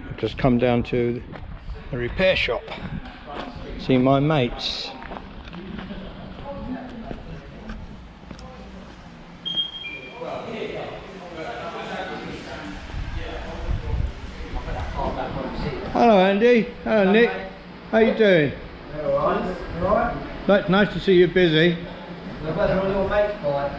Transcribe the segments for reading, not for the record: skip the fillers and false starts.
I've just come down to the repair shop, see my mates. Hello Andy, hello Nick, how you doing? Alright. Nice to see you busy. We're on your mate's bike.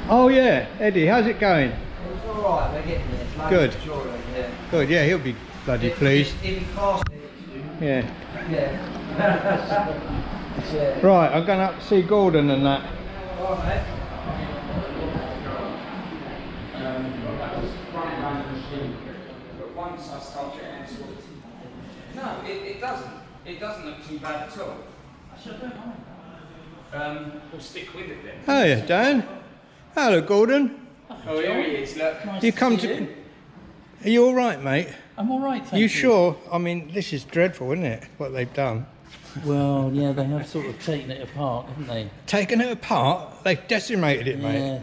Oh yeah, Eddie, how's it going? It's alright, we're getting there. Good. Sure, yeah. Good, yeah, he'll be bloody pleased. He'll be fast. Yeah. Yeah. Yeah. Right, I'm going up to see Gordon and that. Alright, mate. But once I start getting sorted. No, it doesn't. It doesn't look too bad at all. Actually, I don't mind. We'll stick with it then. Hiya, Dan. Hello, Gordon. Oh, here he is, look. Nice You come see to... you. Are you all right, mate? I'm all right, thank you. You sure? I mean, this is dreadful, isn't it? What they've done. Well, yeah, they have sort of taken it apart, haven't they? Taken it apart? They've decimated it, mate. Yeah.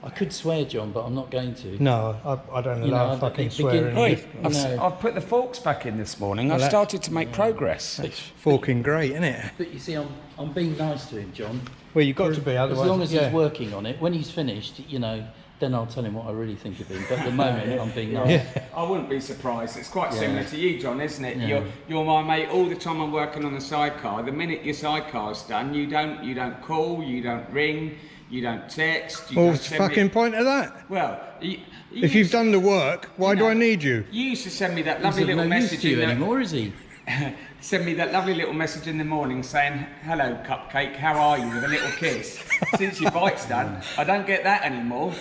I could swear, John, but I'm not going to. No, I don't You allow know, fucking it swearing. begin- It's No. I've put the forks back in this morning. I've Well, started to make progress. forking great, isn't it? But you see, I'm being nice to him, John. Well, you've got to be, otherwise... As long as yeah. he's working on it. When he's finished, you know, then I'll tell him what I really think of him. But at the moment, I'm being nice. Yeah. I wouldn't be surprised. It's quite similar to you, John, isn't it? Yeah. You're my mate all the time. I'm working on the sidecar. The minute your sidecar's done, you don't call, you don't ring, you don't text. You Well, don't what's the send fucking me... point of that? Well, you If you've done the work, why do I need you? You used to send me that He's lovely of little no use message to you in the, anymore, is he? send me that lovely little message in the morning saying, "Hello, Cupcake, how are you?" with a little kiss. Since your bike's done, I don't get that anymore.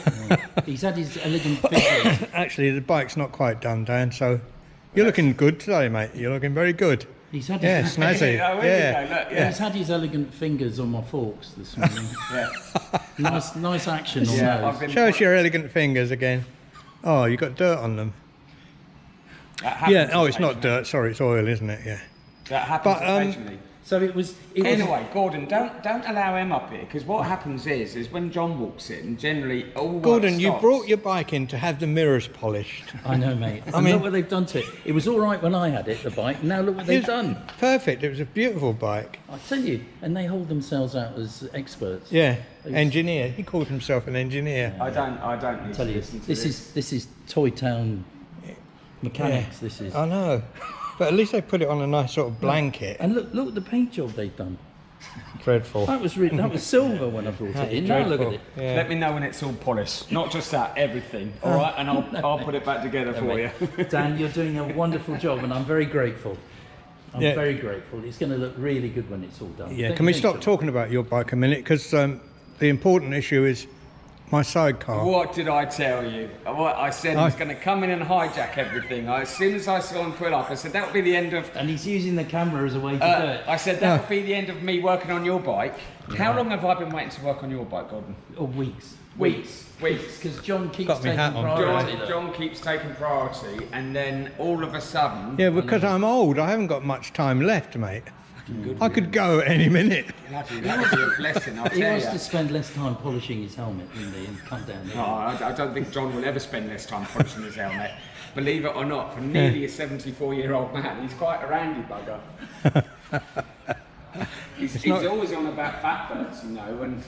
He's had his elegant figure. Actually, the bike's not quite done, Dan, so... You're looking good today, mate. You're looking very good. He's had Yeah, his, snazzy. Oh, here we Yeah. go, look, yeah. he's had his elegant fingers on my forks this morning. Yeah. nice action on Yeah, those. I've been- Show us your elegant fingers again. Oh, you got dirt on them. That happens Yeah, oh, it's not occasionally. dirt, sorry, it's oil, isn't it? Yeah. That happens But, occasionally. So it was. Anyway, Gordon, don't allow him up here, because what happens is when John walks in, generally all work Gordon, you stops. brought your bike in to have the mirrors polished. I know, mate. I And mean- look what they've done to it. It was all right when I had it, the bike. Now look what they've It's done. Perfect, it was a beautiful bike. I tell you, and they hold themselves out as experts. Yeah, engineer. He called himself an engineer. I don't need Tell to you, listen to this is Toy Town mechanics. Yeah. This is. I know. But at least they put it on a nice sort of blanket. And look at the paint job they've done. Dreadful. That was silver when I brought it in. Now look at it. Yeah. Let me know when it's all polished. Not just that, everything. All right, and I'll put it back together for you. Dan, you're doing a wonderful job, and I'm very grateful. I'm Yeah. very grateful. It's going to look really good when it's all done. Yeah, Don't can we you stop think talking about your bike a minute? Because the important issue is my sidecar. What did I tell you? What I said he's going to come in and hijack everything. As soon as I saw him pull up, I said that would be the end of. so? And he's using the camera as a way to do it. I said that would be the end of me working on your bike. How long have I been waiting to work on your bike, Gordon? Or weeks. Weeks. Because John keeps Got me taking hat on. priority. John keeps taking priority, and then all of a sudden, Yeah, because I'm old, I haven't got much time left, mate. I could go at any minute. that would be a blessing. I'll He tell wants you. to spend less time polishing his helmet, didn't he, and come down there. No, I don't think John will ever spend less time polishing his helmet. Believe it or not, for nearly a 74-year-old man, he's quite a randy bugger. He's always on about fat birds, you know, and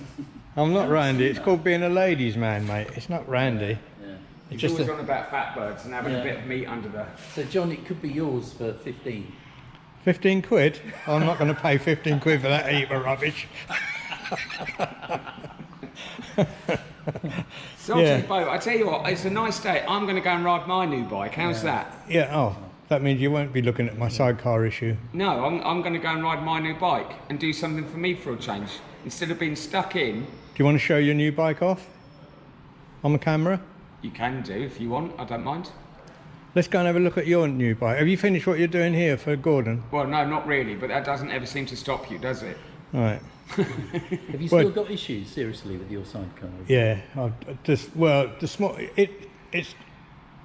I'm not Randy, it's called being a ladies' man, mate. It's not Randy. Yeah. he's just always a- on about fat birds and having Yeah. a bit of meat under the... So, John, it could be yours for 15. 15 quid? I'm not going to pay 15 quid for that heap of rubbish. So Yeah. I tell you what, it's a nice day. I'm going to go and ride my new bike. How's that? Yeah, oh, that means you won't be looking at my sidecar issue. No, I'm going to go and ride my new bike and do something for me for a change. Instead of being stuck in, Do you want to show your new bike off? On the camera? you can do if you want, I don't mind. Let's go and have a look at your new bike. Have you finished what you're doing here for Gordon? Well, no, not really, but that doesn't ever seem to stop you, does it? Right. Have you Well- still got issues, seriously, with your sidecar? Yeah, the small, it's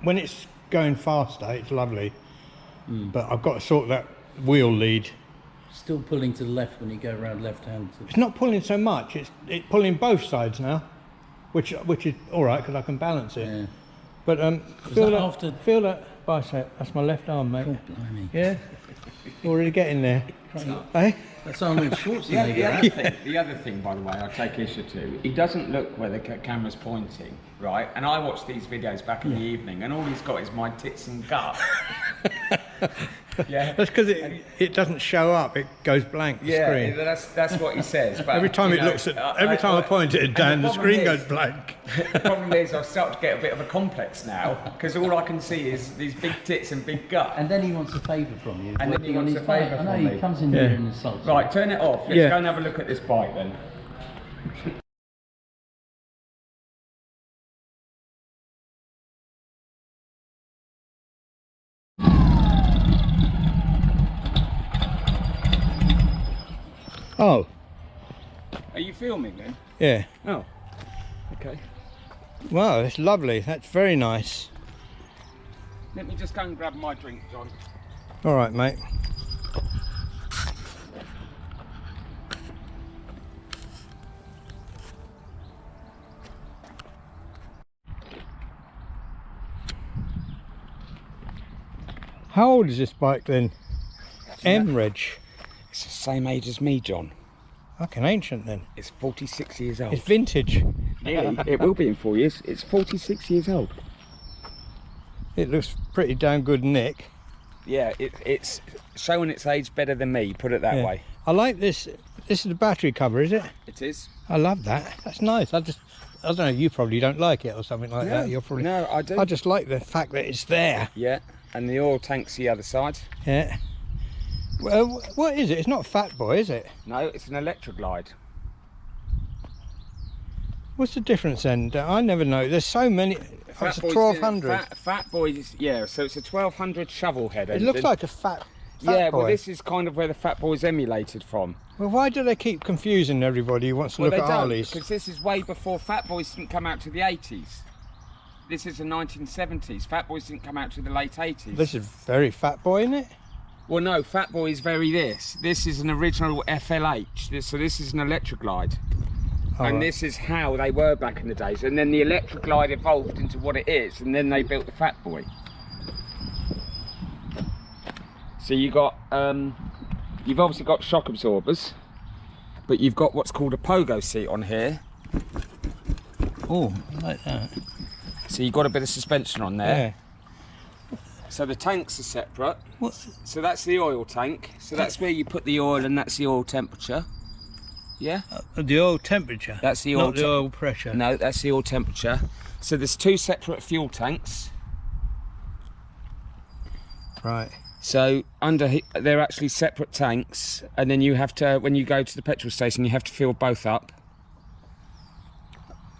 when it's going faster, it's lovely. But I've got to sort that wheel lead. Still pulling to the left when you go around left hand. It's not pulling so much, it's pulling both sides now, which is all right because I can balance it. Yeah. But that feel after- that bicep. That's my left arm, mate. Oh, blimey. Yeah, already getting there. Hey, That's Arnold Schwarzenegger. The other thing, by the way, I take issue to, he doesn't look where the camera's pointing, right? And I watch these videos back in the evening, and all he's got is my tits and gut. Yeah. that's because it doesn't show up. It goes blank. The screen. That's what he says. But, Every time you it know, looks at, every time I point it and down, the problem screen is- goes blank. The problem is I've started to get a bit of a complex now, because all I can see is these big tits and big gut. And then he wants a favour from you. And then he working on wants his a bike. favour I know from he me. comes in Yeah. here and insults you. Right, turn it off. Let's Yeah. go and have a look at this bike then. Oh, Are you filming then? yeah. Oh, okay. Wow, that's lovely. That's very nice. Let me just go and grab my drink, John. All right, mate. How old is this bike then? M-Reg. It's the same age as me, John. Fucking ancient then. It's 46 years old. It's vintage. Nearly. It will be in 4 years. It's 46 years old. It looks pretty damn good nick. Yeah, it's showing its age better than me, put it that Yeah. way. I like this. This is the battery cover, is it? It is. I love that. That's nice. I don't know, you probably don't like it or something like that. You're probably. No, I do. I just like the fact that it's there. Yeah, and the oil tank's the other side. Yeah. Well, what is it? It's not Fatboy, is it? No, it's an ElectraGlide. What's the difference then? I never know. There's so many. Oh, it's a 1200. Fatboy, yeah, so it's a 1200 Shovelhead It engine. looks like a fat. Yeah, well, Fatboy. this is kind of where the Fatboy's emulated from. Well, why do they keep confusing everybody who wants to look they at don't, Harleys? because this is way before Fatboys didn't come out to the 80s. This is the 1970s. Fatboys didn't come out to the late 80s. This is very Fatboy, isn't it? Well, no, Fatboy is very this. This is an original FLH. So this is an ElectraGlide. Oh, And right. this is how they were back in the days. And then the ElectraGlide evolved into what it is. And then they built the Fatboy. So you got, you've obviously got shock absorbers. But you've got what's called a pogo seat on here. Oh, I like that. So you've got a bit of suspension on there. Yeah. So the tanks are separate. What's So that's the oil tank. So that's where you put the oil and that's the oil temperature. Yeah? the oil temperature? That's the oil not the oil pressure. No, that's the oil temperature. So there's two separate fuel tanks. Right. So they're actually separate tanks, and then you have to, when you go to the petrol station, you have to fill both up.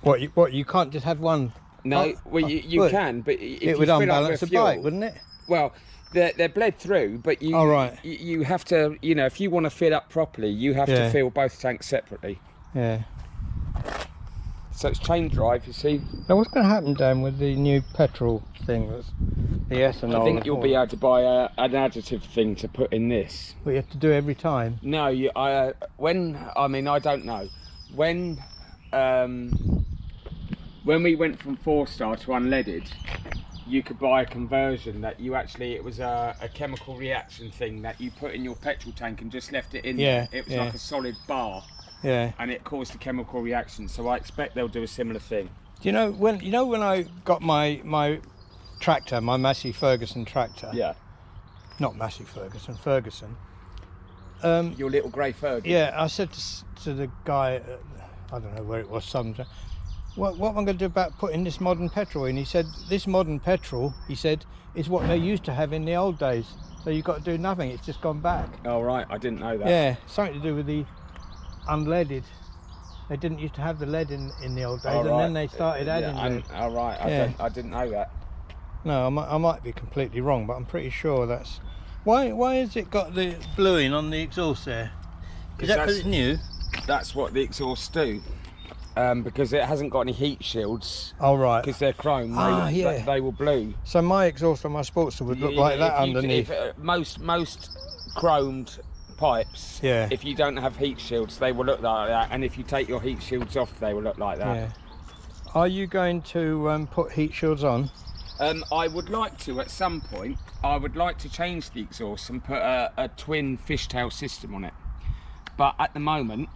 What? You can't just have one. No, well you well, can, but if It you would fill up unbalance the with fuel, bike, wouldn't it? Well, they're bled through, but you Oh, right. you have to, you know, if you want to fill up properly, you have Yeah. to fill both tanks separately. Yeah. So it's chain drive, you see. Now, what's going to happen, Dan, with the new petrol thing? That's the ethanol. I think you'll be able to buy an additive thing to put in this. What you have to do every time. No, I don't know. When we went from 4-star to unleaded, you could buy a conversion that it was a chemical reaction thing that you put in your petrol tank and just left it in Yeah, there. It was yeah. like a solid bar, Yeah. and it caused a chemical reaction. So I expect they'll do a similar thing. Do you know when I got my tractor, my Massey Ferguson tractor? Yeah. Not Massey Ferguson, Ferguson. Your little grey Fergie. Yeah, I said to the guy, I don't know where it was, what am I going to do about putting this modern petrol in? He said, this modern petrol, he said, is what they used to have in the old days. So you've got to do nothing, it's just gone back. Oh right, I didn't know that. Yeah, something to do with the unleaded. They didn't used to have the lead in the old days, Oh, and right. then they started adding lead. Oh right, Yeah. I didn't know that. No, I might be completely wrong, but I'm pretty sure that's... Why has it got the bluing on the exhaust there? Is that because it's new? That's what the exhausts do. Because it hasn't got any heat shields. Oh, right. Because they're chrome, yeah. they will blue. So my exhaust on my Sportster would look like that underneath. Most chromed pipes, Yeah. if you don't have heat shields, they will look like that. And if you take your heat shields off, they will look like that. Yeah. Are you going to put heat shields on? I would like to, at some point, I would like to change the exhaust and put a twin fishtail system on it. But at the moment,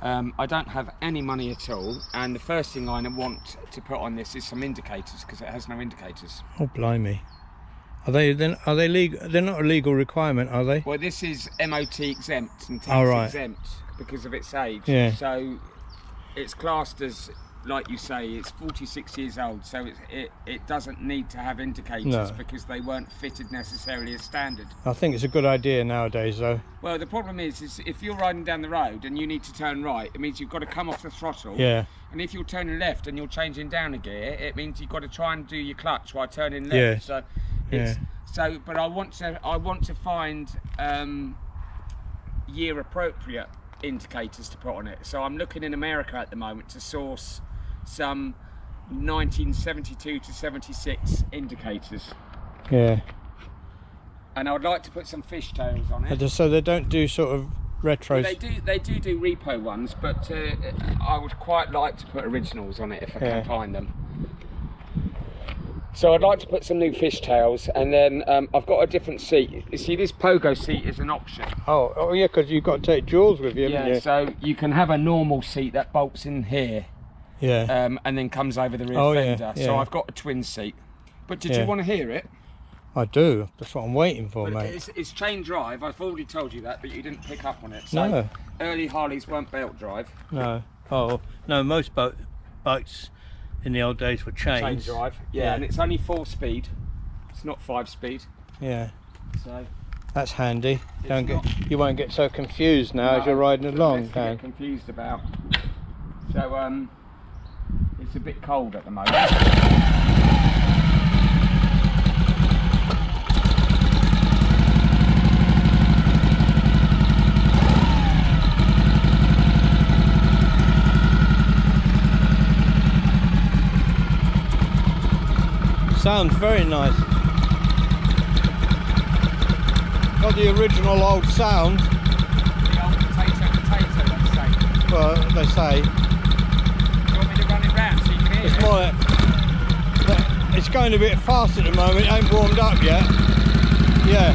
I don't have any money at all, and the first thing I want to put on this is some indicators, because it has no indicators. Oh, blimey. Are they legal? They're not a legal requirement, are they? Well, this is MOT exempt and Oh, tax right. exempt because of its age. Yeah. So it's classed as, like you say, it's 46 years old, so it doesn't need to have indicators No. because they weren't fitted necessarily as standard. I think it's a good idea nowadays, though. Well, the problem is if you're riding down the road and you need to turn right, it means you've got to come off the throttle. Yeah. And if you're turning left and you're changing down a gear, it means you've got to try and do your clutch while turning left. Yes. So Yeah. so, but I want to find year appropriate indicators to put on it. So I'm looking in America at the moment to source some 1972 to 76 indicators. Yeah. And I would like to put some fishtails on it. So they don't do sort of retros. Well, they do repo ones, but I would quite like to put originals on it if I Yeah. can find them. So I'd like to put some new fishtails, and then I've got a different seat. You see, this pogo seat is an option. Oh yeah, because you've got to take jewels with you, haven't you? So you can have a normal seat that bolts in here, Yeah. and then comes over the rear Oh, yeah, fender. yeah. So I've got a twin seat. But did Yeah. you want to hear it? I do. That's what I'm waiting for, But mate. it's chain drive. I've already told you that, but you didn't pick up on it. So No. early Harleys weren't belt drive. No. Oh no, most bikes in the old days were Chain chains. drive, yeah, and it's only 4-speed. It's not 5-speed, Yeah. so That's handy. It's You won't get so confused now as you're riding along, less to Dan. get confused about. So it's a bit cold at the moment. Sounds very nice. Got the original old sound. The old potato, let's say. Well, they say. Do you want me to run it round so you can hear It's it? more like, it's going a bit fast at the moment, it ain't warmed up yet. Yeah.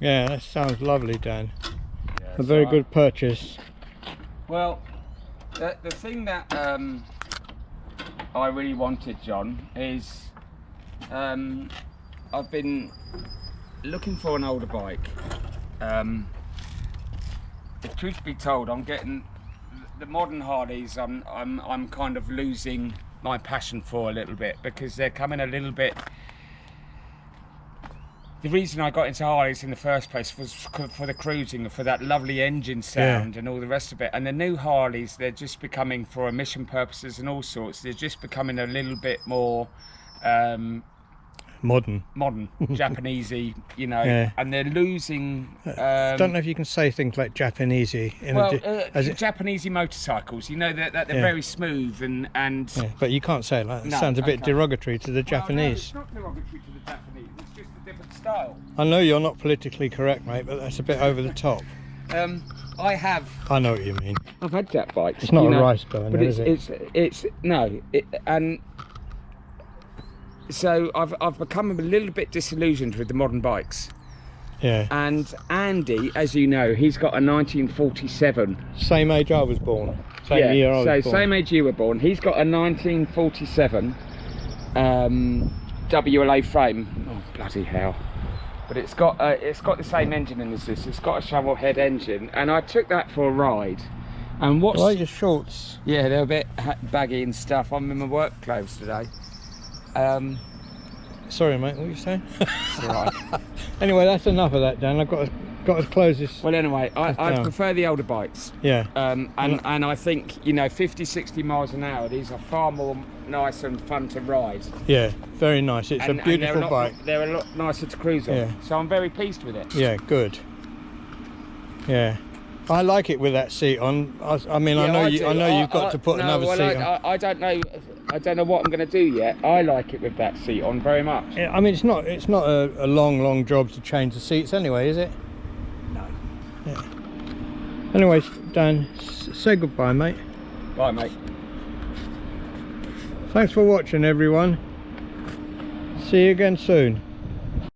Yeah, that sounds lovely, Dan. Yeah, A very so good purchase. Well, the thing that I really wanted, John, is I've been looking for an older bike. The truth be told, I'm getting the modern Harleys. I'm kind of losing my passion for a little bit because they're coming a little bit. The reason I got into Harleys in the first place was for the cruising, for that lovely engine sound and all the rest of it. And the new Harleys, they're just becoming, for emission purposes and all sorts, they're just becoming a little bit more Modern. Japanesey, you know, Yeah. and they're losing. Don't know if you can say things like Japanesey. Japanesey motorcycles, you know, that they're Yeah. very smooth and Yeah, but you can't say it like that. It No, sounds a bit okay. derogatory to the Well, no, Japanese. it's not derogatory to the Japanese. It's just a different style. I know you're not politically correct, mate, but that's a bit over the top. I have. I know what you mean. I've had Jap bikes. It's not you a know, rice burner, but is it? It's no, and so I've become a little bit disillusioned with the modern bikes. Yeah. And Andy, as you know, he's got a 1947. Same age I was born. Same year I was born. Same age you were born. He's got a 1947 WLA frame. Oh bloody hell! But it's got the same engine in as this. It's got a Shovelhead engine, and I took that for a ride. And what's Why your shorts? yeah, they're a bit baggy and stuff. I'm in my work clothes today. Sorry, mate. What were you saying? It's all right. Anyway, that's enough of that, Dan. I've got to close this. Well, anyway, I down. prefer the older bikes. Yeah. And I think, you know, 50, 60 miles an hour, these are far more nice and fun to ride. Yeah. Very nice. It's a beautiful bike. They're a lot nicer to cruise on. Yeah. So I'm very pleased with it. Yeah. Good. Yeah. I like it with that seat on. I mean, Yeah, I know do. you've got to put another seat on. I don't know. I don't know what I'm going to do yet. I like it with that seat on very much. Yeah, I mean, it's not a long job to change the seats anyway, is it? No. Yeah. Anyways, Dan, say goodbye, mate. Bye, mate. Thanks for watching, everyone. See you again soon.